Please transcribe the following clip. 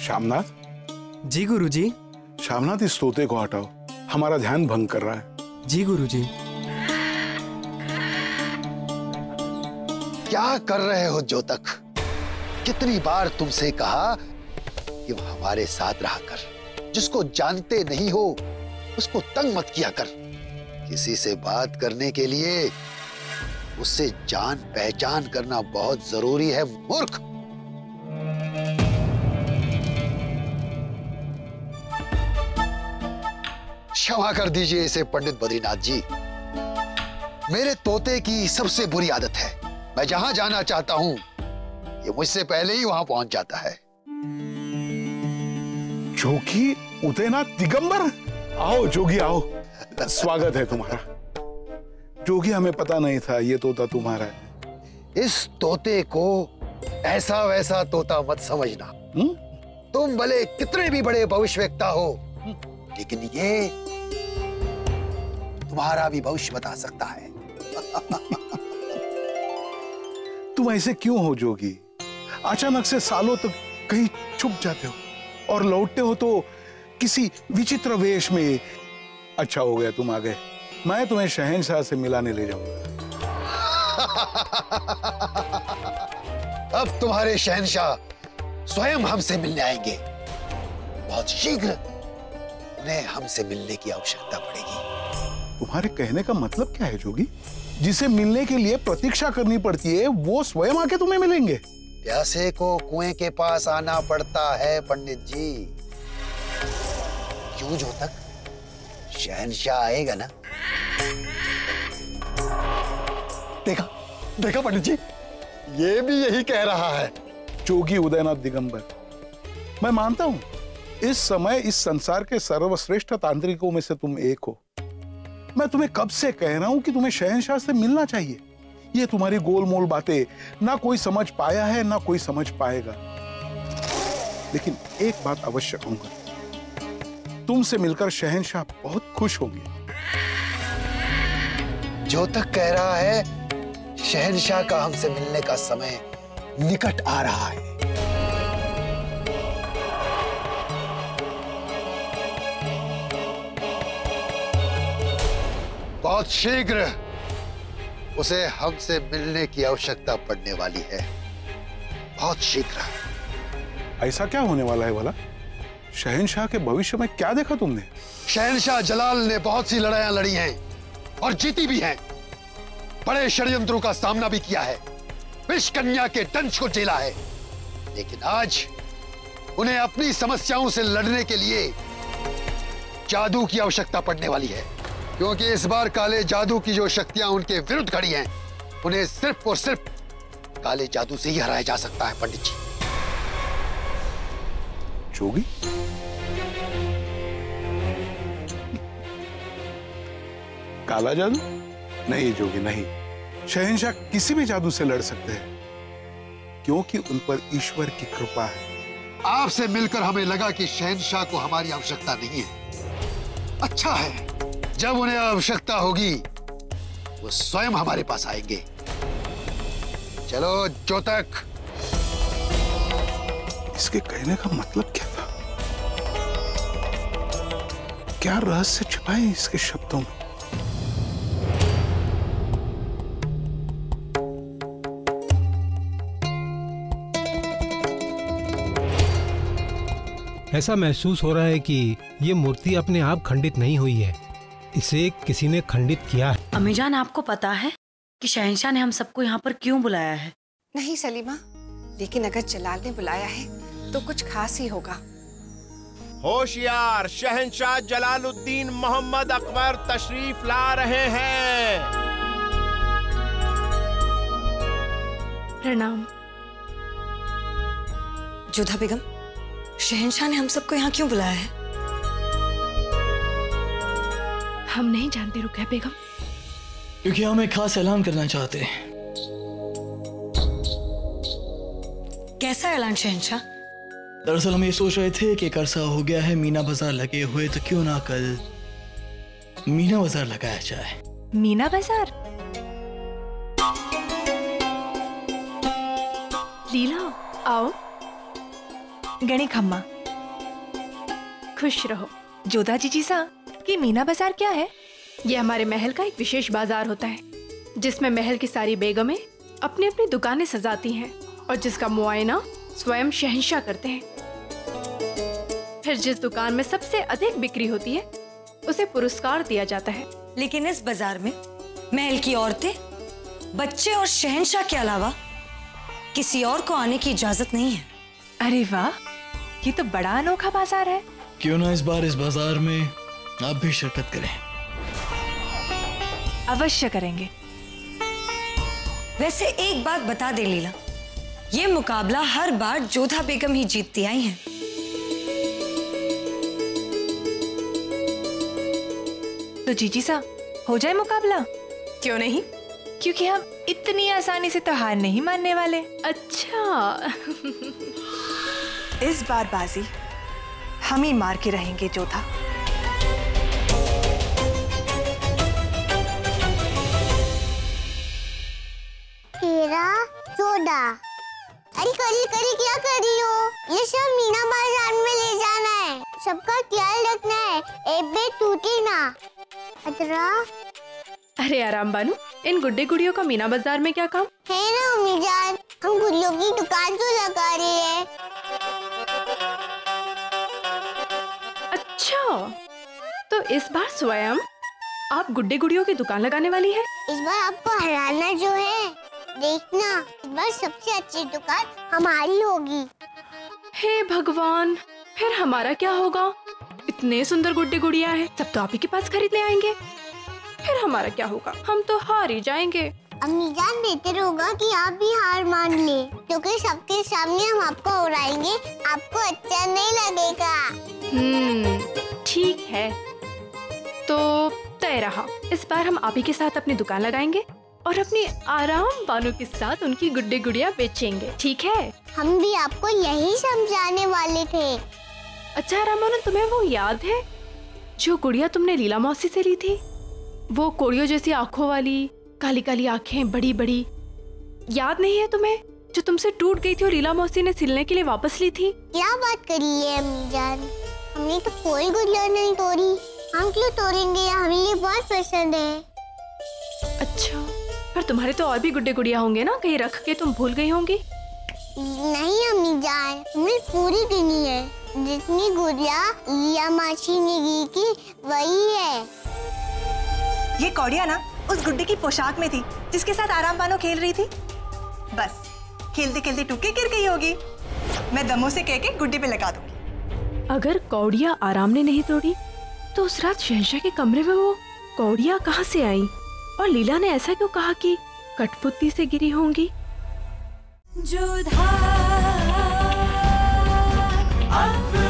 श्यामनाथ। जी गुरुजी। श्यामनाथ, इस तोते को हटाओ, हमारा ध्यान भंग कर रहा है। जी गुरुजी। क्या कर रहे हो ज्योतक? कितनी बार तुमसे कहा कि वह हमारे साथ रहा कर। जिसको जानते नहीं हो उसको तंग मत किया कर। किसी से बात करने के लिए उससे जान पहचान करना बहुत जरूरी है, मूर्ख। क्षमा कर दीजिए इसे पंडित बद्रीनाथ जी। मेरे तोते की सबसे बुरी आदत है, मैं जहां जाना चाहता हूं ये मुझसे पहले ही वहां पहुंच जाता है। जोगी उदयनाथ दिगंबर, आओ जोगी आओ, स्वागत है तुम्हारा। जोगी, हमें पता नहीं था ये तोता तुम्हारा है। इस तोते को ऐसा वैसा तोता मत समझना। तुम भले कितने भी बड़े भविष्यवक्ता हो, लेकिन ये तुम्हारा भी भविष्य बता सकता है। तुम ऐसे क्यों हो जोगी? अचानक से सालों तक कहीं छुप जाते हो और लौटते हो तो किसी विचित्र वेश में। अच्छा हो गया तुम आ गए, मैं तुम्हें शहंशाह से मिलाने ले जाऊंगा। अब तुम्हारे शहंशाह स्वयं हमसे मिलने आएंगे। बहुत शीघ्र उन्हें हमसे मिलने की आवश्यकता पड़ेगी। तुम्हारे कहने का मतलब क्या है जोगी? जिसे मिलने के लिए प्रतीक्षा करनी पड़ती है वो स्वयं आके तुम्हें मिलेंगे? प्यासे को कुएं के पास आना पड़ता है पंडित जी। क्यों ज्योतक, शहंशाह आएगा ना? देखा देखा पंडित जी, ये भी यही कह रहा है। जोगी उदयनाथ दिगंबर, मैं मानता हूं इस समय इस संसार के सर्वश्रेष्ठ तांत्रिकों में से तुम एक हो। मैं तुम्हें कब से कह रहा हूं कि तुम्हें शहंशाह से मिलना चाहिए। ये तुम्हारी गोलमोल बातें ना कोई समझ पाया है ना कोई समझ पाएगा। लेकिन एक बात अवश्य कहूंगा, तुमसे मिलकर शहंशाह बहुत खुश होंगे। ज्योतक कह रहा है शहंशाह का हमसे मिलने का समय निकट आ रहा है। बहुत शीघ्र उसे हमसे मिलने की आवश्यकता पड़ने वाली है, बहुत शीघ्र। ऐसा क्या होने वाला है भला? शहंशाह के भविष्य में क्या देखा तुमने? शहंशाह जलाल ने बहुत सी लड़ाइयां लड़ी हैं और जीती भी हैं। बड़े षड्यंत्रों का सामना भी किया है, विष कन्या के दंश को झेला है। लेकिन आज उन्हें अपनी समस्याओं से लड़ने के लिए जादू की आवश्यकता पड़ने वाली है, क्योंकि इस बार काले जादू की जो शक्तियां उनके विरुद्ध खड़ी हैं, उन्हें सिर्फ और सिर्फ काले जादू से ही हराया जा सकता है पंडित जी। जोगी, काला जादू? नहीं जोगी नहीं, शहंशाह किसी भी जादू से लड़ सकते हैं, क्योंकि उन पर ईश्वर की कृपा है। आपसे मिलकर हमें लगा कि शहंशाह को हमारी आवश्यकता नहीं है। अच्छा है, जब उन्हें आवश्यकता होगी वो स्वयं हमारे पास आएंगे। चलो ज्योतक। इसके कहने का मतलब क्या था? क्या रहस्य छिपा है इसके शब्दों में? ऐसा महसूस हो रहा है कि ये मूर्ति अपने आप खंडित नहीं हुई है, इसे किसी ने खंडित किया है। अम्मीजान, आपको पता है कि शहंशाह ने हम सबको यहाँ पर क्यों बुलाया है? नहीं सलीमा, लेकिन अगर जलाल ने बुलाया है तो कुछ खास ही होगा। होशियार, शहंशाह जलालुद्दीन मोहम्मद अकबर तशरीफ ला रहे हैं। प्रणाम। जोधा बेगम, शहंशाह ने हम सबको यहाँ क्यों बुलाया है? हम नहीं जानते रुकैया बेगम, क्योंकि हम एक खास ऐलान करना चाहते हैं। कैसा ऐलान शहंशाह? दरअसल हम ये सोच रहे थे कि एक अरसा हो गया है मीना बाजार लगे हुए, तो क्यों ना कल मीना बाजार लगाया जाए। मीना बाजार? लीला आओ, गणी खम्मा। खुश रहो। जोधा जीजीसा, कि मीना बाजार क्या है? ये हमारे महल का एक विशेष बाजार होता है जिसमें महल की सारी बेगमें अपनी अपनी दुकानें सजाती हैं और जिसका मुआयना स्वयं शहंशाह करते हैं। फिर जिस दुकान में सबसे अधिक बिक्री होती है उसे पुरस्कार दिया जाता है। लेकिन इस बाजार में महल की औरतें, बच्चे और शहंशाह के अलावा किसी और को आने की इजाजत नहीं है। अरे वाह, ये तो बड़ा अनोखा बाजार है। क्यों ना इस बार इस बाजार में आप भी शिरकत करें? अवश्य करेंगे। वैसे एक बात बता दे लीला, ये मुकाबला हर बार जोधा बेगम ही जीतती आई हैं। तो जीजीसा, हो जाए मुकाबला? क्यों नहीं? क्योंकि हम इतनी आसानी से तो हार नहीं मानने वाले। अच्छा। इस बार बाजी हम ही मार के रहेंगे जोधा। जोधा, अरे करी करी क्या कर रही हो? ये सब मीना बाजार में ले जाना है, सबका ख्याल रखना है, एक भी टूटे ना। अतरा। अरे आराम बानू, इन गुड्डे गुड़ियों का मीना बाजार में क्या काम है ना अम्मी जान, हम गुड़ियों की दुकान तो लगा रहे हैं। अच्छा, तो इस बार स्वयं आप गुड्डे गुड़ियों की दुकान लगाने वाली है? इस बार आपको हराना जो है, देखना इस बार सबसे अच्छी दुकान हमारी होगी। हे भगवान, फिर हमारा क्या होगा? इतने सुंदर गुड्डे गुड़िया हैं, सब तो आप ही के पास खरीदने आएंगे। फिर हमारा क्या होगा? हम तो हार ही जाएंगे। अम्मी जान, बेहतर होगा कि आप भी हार मान ले, क्योंकि सबके सामने हम आपको हराएंगे, आपको अच्छा नहीं लगेगा। ठीक है, तो तय रहा। इस बार हम आप ही के साथ अपनी दुकान लगाएंगे और अपनी आराम बानू के साथ उनकी गुड्डे गुड़िया बेचेंगे, ठीक है? हम भी आपको यही समझाने वाले थे। अच्छा आराम बानू, तुम्हें वो याद है जो गुड़िया तुमने लीला मौसी से ली थी? वो कोड़ियों जैसी आंखों वाली, काली काली आंखें, बड़ी बड़ी, याद नहीं है तुम्हें? जो तुमसे टूट गई थी और लीला मौसी ने सिलने के लिए वापस ली थी। क्या बात करी है अम्मी जान, हमने तो कोई गुड़िया नहीं तोड़ी। हम क्यों तोड़ेंगे, हमें ये बहुत पसंद है। अच्छा, पर तुम्हारे तो और भी गुड्डे गुड़िया होंगे ना, कहीं रख के तुम भूल गई होंगी। नहीं अम्मी जान, हमने पूरी गिनी है, जितनी गुड़िया लीला मौसी ने दी थी वही है। ये कौड़िया ना उस गुड्डे की पोशाक में थी जिसके साथ आराम बानो खेल रही थी। बस खेलते खेलते टूके गिर गई होगी, मैं दमों से कह के गुड्डे पे लगा दूंगी। अगर कौड़िया आराम ने नहीं तोड़ी तो उस रात शहंशाह के कमरे में वो कौड़िया कहाँ से आई? और लीला ने ऐसा क्यों कहा कि कठपुतली से गिरी होंगी? जोधा अब